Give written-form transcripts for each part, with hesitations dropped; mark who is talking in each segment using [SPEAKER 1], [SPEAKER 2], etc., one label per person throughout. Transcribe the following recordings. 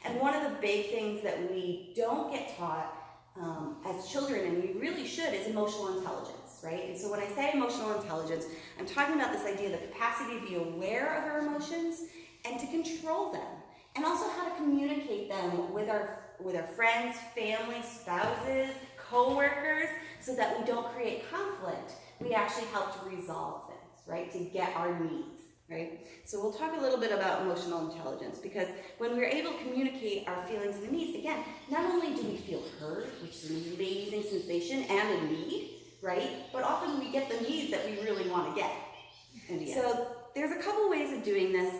[SPEAKER 1] And one of the big things that we don't get taught as children, and we really should, is emotional intelligence, right? And so when I say emotional intelligence, I'm talking about this idea of the capacity to be aware of our emotions and to control them, and also how to communicate them with our friends, family, spouses, co-workers, so that we don't create conflict. We actually help to resolve things, right? To get our needs, right? So we'll talk a little bit about emotional intelligence, because when we're able to communicate our feelings and needs, again, not only do we feel heard, which is an amazing sensation and a need, right? But often we get the need that we really want to get. So there's a couple ways of doing this,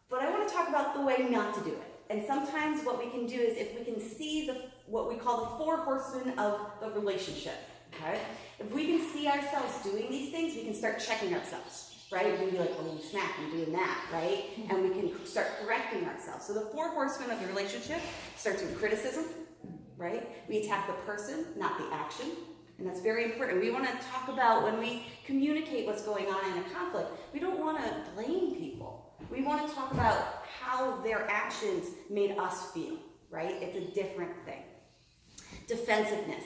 [SPEAKER 1] but I want to talk about the way not to do it. And sometimes what we can do is, if we can see what we call the 4 horsemen of the relationship, okay? If we can see ourselves doing these things, we can start checking ourselves, right? We can be like, oh, snap, I'm doing that, right? And we can start correcting ourselves. So the 4 horsemen of the relationship starts with criticism, right? We attack the person, not the action. And that's very important. We want to talk about, when we communicate what's going on in a conflict, we don't want to blame people. We want to talk about how their actions made us feel, right? It's a different thing. Defensiveness.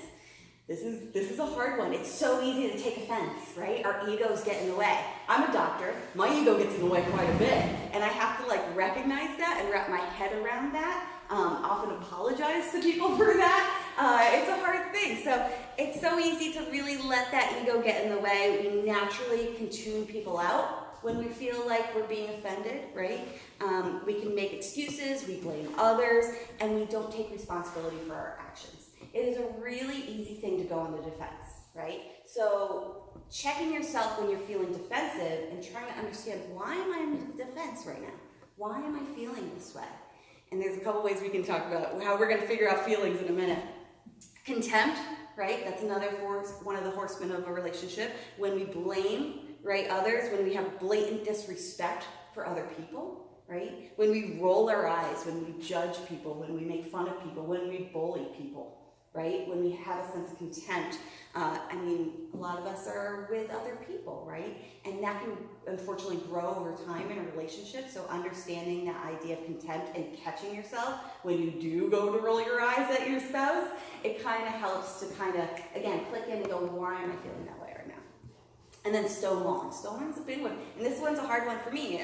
[SPEAKER 1] This is a hard one. It's so easy to take offense, right? Our egos get in the way. I'm a doctor. My ego gets in the way quite a bit. And I have to recognize that and wrap my head around that. Often apologize to people for that. It's a hard thing. So it's so easy to really let that ego get in the way. We naturally can tune people out when we feel like we're being offended, right? We can make excuses, we blame others, and we don't take responsibility for our actions. It is a really easy thing to go on the defense, right? So checking yourself when you're feeling defensive and trying to understand, why am I in defense right now? Why am I feeling this way? And there's a couple ways we can talk about how we're going to figure out feelings in a minute. Contempt, right? That's another one of the horsemen of a relationship. When we blame, right, others, when we have blatant disrespect for other people, right? When we roll our eyes, when we judge people, when we make fun of people, when we bully people, right? When we have a sense of contempt. A lot of us are with other people, right? And that can unfortunately grow over time in a relationship. So understanding that idea of contempt and catching yourself when you do go to roll your eyes at your spouse, it kind of helps to again, click in and go, why am I feeling that way right now? And then stonewalling. Stonewalling's a big one. And this one's a hard one for me.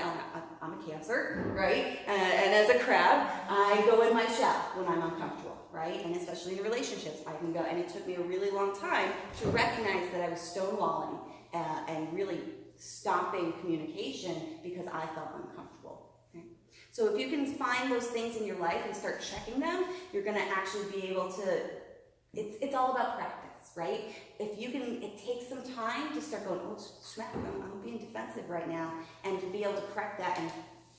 [SPEAKER 1] I'm a Cancer, right? And as a crab, I go in my shell when I'm uncomfortable, right? And especially in relationships, I can go. And it took me a really long time to recognize that I was stonewalling and really stopping communication because I felt uncomfortable. Okay? So if you can find those things in your life and start checking them, you're going to actually be able to, it's all about practice, right? If you can, it takes some time to start going, oh, snap, I'm being defensive right now, and to be able to correct that and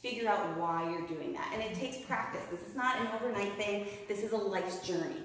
[SPEAKER 1] figure out why you're doing that. And it takes practice. This is not an overnight thing. This is a life's journey.